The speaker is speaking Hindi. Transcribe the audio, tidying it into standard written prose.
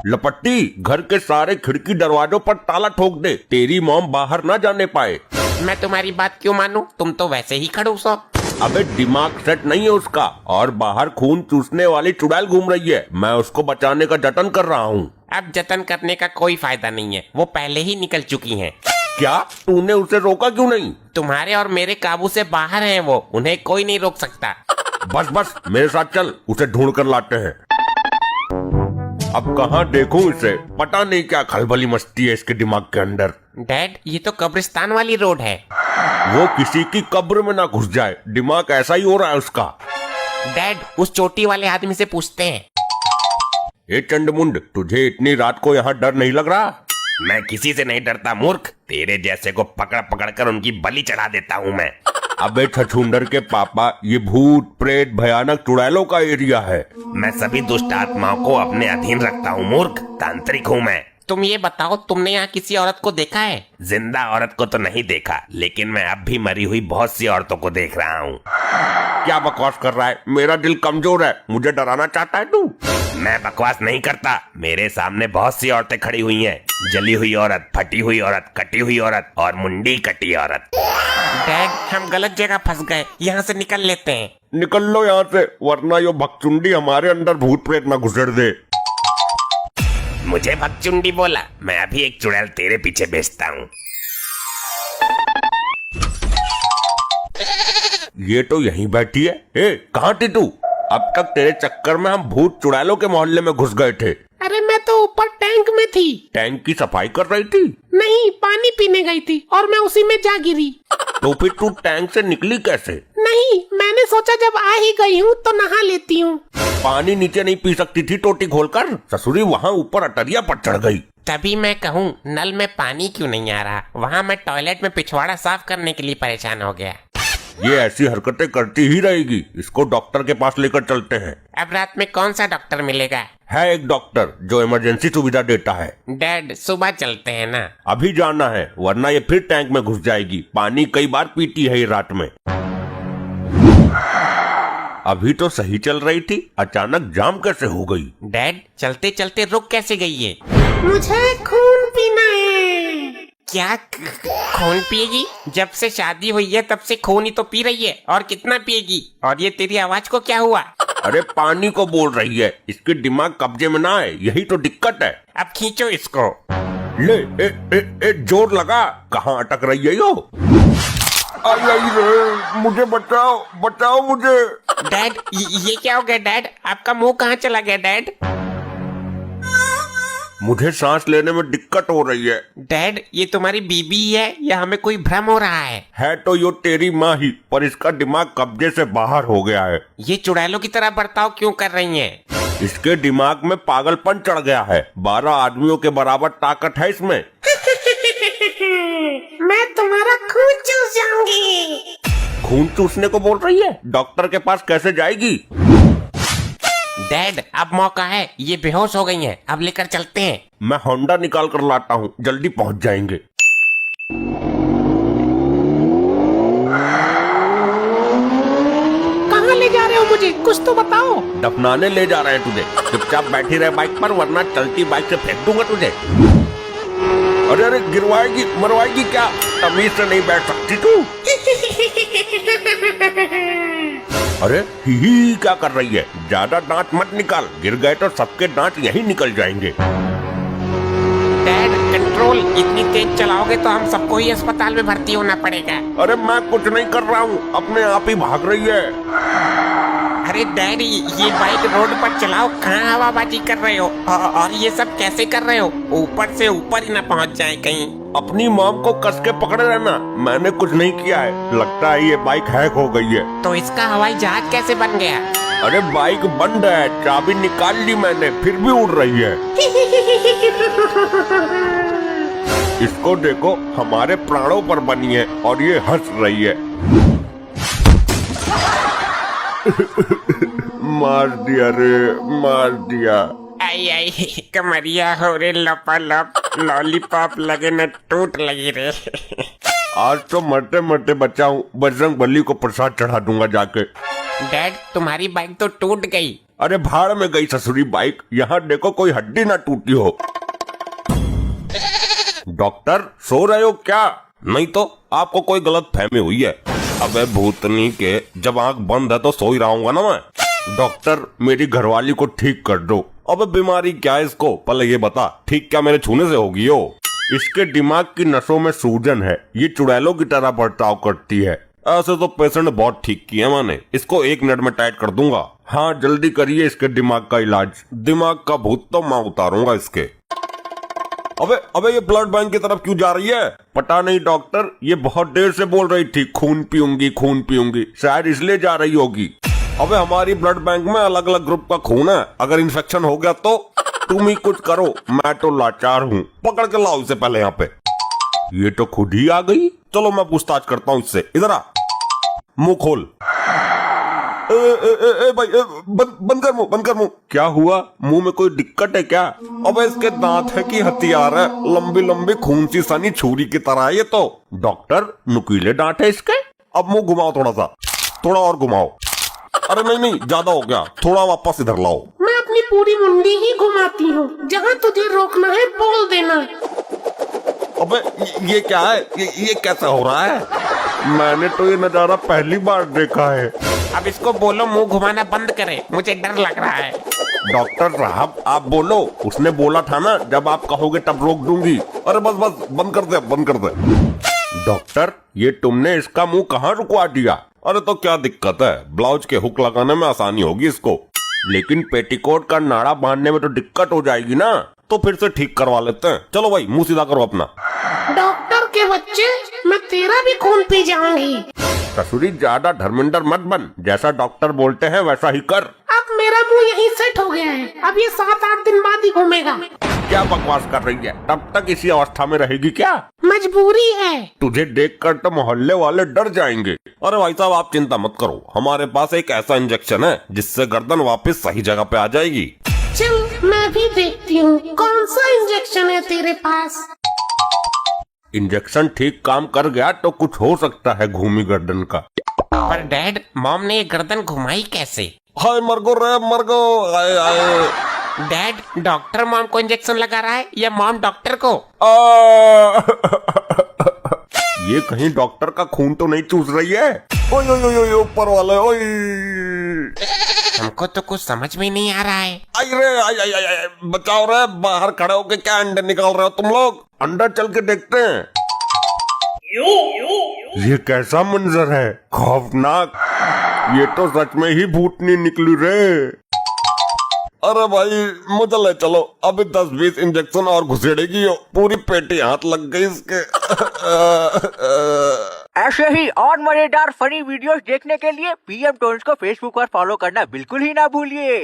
लपट्टी, घर के सारे खिड़की दरवाजों पर ताला ठोक दे, तेरी मॉम बाहर ना जाने पाए। मैं तुम्हारी बात क्यों मानूं? तुम तो वैसे ही खड़ूस हो। अबे दिमाग सेट नहीं है उसका, और बाहर खून चूसने वाली चुड़ैल घूम रही है। मैं उसको बचाने का जतन कर रहा हूँ। अब जतन करने का कोई फायदा नहीं है, वो पहले ही निकल चुकी हैं। क्या तूने उसे रोका क्यों नहीं? तुम्हारे और मेरे काबू से बाहर हैं वो, उन्हें कोई नहीं रोक सकता। बस बस मेरे साथ चल, उसे ढूंढ कर लाते हैं। अब कहाँ देखूं इसे, पता नहीं क्या खलबली मस्ती है इसके दिमाग के अंदर। डैड, ये तो कब्रिस्तान वाली रोड है। वो किसी की कब्र में ना घुस जाए, दिमाग ऐसा ही हो रहा है उसका। डैड, उस चोटी वाले आदमी से पूछते हैं। ए चंडमुंड, तुझे इतनी रात को यहाँ डर नहीं लग रहा? मैं किसी से नहीं डरता मूर्ख, तेरे जैसे को पकड़ पकड़ कर उनकी बलि चढ़ा देता हूँ मैं। अबे छछूंदर के पापा, ये भूत प्रेत भयानक चुड़ैलों का एरिया है। मैं सभी दुष्ट आत्माओं को अपने अधीन रखता हूँ मूर्ख, तांत्रिक हूँ मैं। तुम ये बताओ, तुमने यहाँ किसी औरत को देखा है? जिंदा औरत को तो नहीं देखा, लेकिन मैं अब भी मरी हुई बहुत सी औरतों को देख रहा हूँ। क्या बकवास कर रहा है? मेरा दिल कमजोर है, मुझे डराना चाहता है तू? मैं बकवास नहीं करता, मेरे सामने बहुत सी औरतें खड़ी हुई हैं। जली हुई औरत, फटी हुई औरत, कटी हुई औरत और मुंडी कटी औरत। डैड, हम गलत जगह फंस गए, यहाँ से निकल लेते हैं। निकल लो यहाँ से, वरना यो भगचुंडी हमारे अंदर भूत प्रेत न घुसेड़ दे। मुझे भगचुंडी बोला? मैं अभी एक चुड़ैल तेरे पीछे भेजता हूँ। ये तो यहीं बैठी है। ए, कहाँ थी तू? अब तक तेरे चक्कर में हम भूत चुड़ैलों के मोहल्ले में घुस गए थे। अरे मैं तो ऊपर टैंक में थी। टैंक की सफाई कर रही थी? नहीं, पानी पीने गई थी और मैं उसी में जा गिरी। तो फिर तू टैंक से निकली कैसे? नहीं, मैंने सोचा जब आ ही गई हूँ तो नहा लेती हूँ। पानी नीचे नहीं पी सकती थी टोटी खोलकर? ससुरी वहाँ ऊपर अटरिया पर चढ़ गई। तभी मैं कहूँ, नल में पानी क्यों नहीं आ रहा? वहाँ मैं टॉयलेट में पिछवाड़ा साफ करने के लिए परेशान हो गया। ये ऐसी हरकतें करती ही रहेगी, इसको डॉक्टर के पास लेकर चलते हैं। अब रात में कौन सा डॉक्टर मिलेगा? है एक डॉक्टर जो इमरजेंसी सुविधा देता है। डैड, सुबह चलते हैं ना? अभी जाना है, वरना ये फिर टैंक में घुस जाएगी। पानी कई बार पीती है ये रात में। अभी तो सही चल रही थी, अचानक जाम कैसे हो गई? डैड, चलते चलते रुक कैसे गई ये? मुझे खून पीना है। क्या खून पिएगी? जब से शादी हुई है तब से खून ही तो पी रही है, और कितना पिएगी? और ये तेरी आवाज को क्या हुआ? अरे पानी को बोल रही है, इसके दिमाग कब्जे में ना आए, यही तो दिक्कत है। अब खींचो इसको। ले ए, जोर लगा, कहाँ अटक रही है यो? आई रे, मुझे बचाओ, बचाओ मुझे। डैड, ये क्या हो गया डैड? आपका मुंह कहाँ चला गया डैड? मुझे सांस लेने में दिक्कत हो रही है। डैड, ये तुम्हारी बीबी है या हमें कोई भ्रम हो रहा है? है तो यो तेरी माँ ही, पर इसका दिमाग कब्जे से बाहर हो गया है। ये चुड़ैलों की तरह बर्ताव क्यों कर रही हैं? इसके दिमाग में पागलपन चढ़ गया है। 12 आदमियों के बराबर ताकत है इसमें। मैं तुम्हारा खून चूस जाऊंगी। खून चूसने को बोल रही है? डॉक्टर के पास कैसे जाएगी? डैड, अब मौका है, ये बेहोश हो गई हैं, अब लेकर चलते हैं। मैं होंडा निकाल कर लाता हूँ, जल्दी पहुँच जाएंगे। कहाँ ले जा रहे हो मुझे? कुछ तो बताओ। दफनाने ले जा रहे हैं तुझे, चुपचाप बैठी रहे बाइक पर, वरना चलती बाइक से फेंक दूंगा तुझे। अरे अरे, गिरवाएगी मरवाएगी क्या? तमीज से नहीं बैठ सकती तू? अरे ही क्या कर रही है? ज्यादा दांत मत निकाल, गिर गए तो सबके दांत यहीं निकल जाएंगे। डैड, कंट्रोल, इतनी तेज चलाओगे तो हम सबको ही अस्पताल में भर्ती होना पड़ेगा। अरे मैं कुछ नहीं कर रहा हूँ, अपने आप ही भाग रही है। अरे डैडी, ये बाइक रोड पर चलाओ, कहाँ हवाबाजी कर रहे हो? और ये सब कैसे कर रहे हो? ऊपर से ऊपर ही ना पहुँच जाए कहीं। अपनी मॉम को कस के पकड़े रहना, मैंने कुछ नहीं किया है। लगता है ये बाइक हैक हो गई है। तो इसका हवाई जहाज कैसे बन गया? अरे बाइक बंद है, चाबी निकाल ली मैंने, फिर भी उड़ रही है। इसको देखो, हमारे प्राणों पर बनी है और ये हंस रही है। मार दिया रे, मार दिया। आई आई, कमरिया हो रे लपालप, लॉलीपॉप लगे न टूट लगी रे। आज तो मरते मरते बचाऊं, बजरंग बली को प्रसाद चढ़ा दूंगा जाके। डैड, तुम्हारी बाइक तो टूट गई अरे भाड़ में गई ससुरी बाइक, यहाँ देखो कोई हड्डी ना टूटी हो। डॉक्टर सो रहे हो क्या? नहीं तो आपको कोई गलत फहमी हुई है। अबे भूतनी के, जब आंख बंद है तो सो ही रहा ना मैं। डॉक्टर मेरी घरवाली को ठीक कर दो। अबे बीमारी क्या है इसको, पहले ये बता, ठीक क्या मेरे छूने से होगी हो? इसके दिमाग की नसों में सूजन है, ये चुड़ैलों की तरह बर्ताव करती है। ऐसे तो पेशेंट बहुत ठीक किया मैंने, इसको 1 मिनट में टाइट कर दूंगा। हाँ जल्दी करिए इसके दिमाग का इलाज, दिमाग का भूत तो मैं उतारूंगा इसके। अबे ये ब्लड बैंक की तरफ क्यों जा रही है? पता नहीं डॉक्टर, ये बहुत देर से बोल रही थी खून पीऊंगी, शायद इसलिए जा रही होगी। अबे हमारी ब्लड बैंक में अलग अलग ग्रुप का खून है, अगर इन्फेक्शन हो गया तो तुम ही कुछ करो, मैं तो लाचार हूँ। पकड़ के लाओ इसे पहले यहाँ पे। ये तो खुद ही आ गई, चलो मैं पूछताछ करता हूँ इससे। इधर आ, मुंह खोल। भाई बंद कर मुंह। क्या हुआ, मुंह में कोई दिक्कत है क्या? अबे इसके दांत है कि हथियार है, लंबी खून सी सनी छुरी की तरह है ये तो। डॉक्टर नुकीले दांत है इसके। अब मुंह घुमाओ थोड़ा और घुमाओ। अरे नहीं ज्यादा हो गया, थोड़ा वापस इधर लाओ। मैं अपनी पूरी मुंडी ही घुमाती हूँ, जहाँ तुझे रोकना है बोल देना। अबे ये क्या है, ये कैसा हो रहा है? मैंने तो ये नजारा पहली बार देखा है। अब इसको बोलो मुंह घुमाना बंद करे, मुझे डर लग रहा है। डॉक्टर साहब आप बोलो, उसने बोला था ना जब आप कहोगे तब रोक दूंगी। अरे बस बंद कर दे। डॉक्टर ये तुमने इसका मुंह कहाँ रुकवा दिया? अरे तो क्या दिक्कत है, ब्लाउज के हुक लगाने में आसानी होगी इसको, लेकिन पेटीकोट का नाड़ा बांधने में तो दिक्कत हो जाएगी ना, तो फिर से ठीक करवा लेते हैं। चलो भाई मुंह सीधा करो अपना। डॉक्टर के बच्चे, मैं तेरा भी खून पी जाऊंगी। ससुरी ज्यादा धर्मेंद्र मत बन, जैसा डॉक्टर बोलते हैं वैसा ही कर। अब मेरा मुंह यहीं सेट हो गया है, अब ये 7-8 दिन बाद ही घूमेगा। क्या बकवास कर रही है, तब तक इसी अवस्था में रहेगी क्या? मजबूरी है। तुझे देखकर तो मोहल्ले वाले डर जाएंगे। अरे भाई साहब आप चिंता मत करो, हमारे पास एक ऐसा इंजेक्शन है जिससे गर्दन वापस सही जगह पे आ जाएगी। चल मैं भी देखती हूँ कौन सा इंजेक्शन है तेरे पास। इंजेक्शन ठीक काम कर गया तो कुछ हो सकता है घूमी गर्दन का। पर डैड, मॉम ने ये गर्दन घुमाई कैसे? हाय मरगो आए। डैड, डॉक्टर मॉम को इंजेक्शन लगा रहा है या मॉम डॉक्टर को? ये कहीं डॉक्टर का खून तो नहीं चूस रही है? ओए ऊपर वाले ओए। हमको तो कुछ समझ में नहीं आ रहा है। आई बचाओ रे, बाहर खड़े होके क्या अंडे निकाल रहे हो तुम लोग? अंदर चल के देखते हैं। ये कैसा मंजर है, खौफनाक। ये तो सच में ही भूतनी निकली रे। अरे भाई मुझे ले चलो, अभी 10-20 इंजेक्शन और घुसेड़ेगी, पूरी पेटी हाथ लग गई इसके। ऐसे ही और मजेदार फनी वीडियोस देखने के लिए PM टोन्स को फेसबुक पर फॉलो करना बिल्कुल ही ना भूलिए।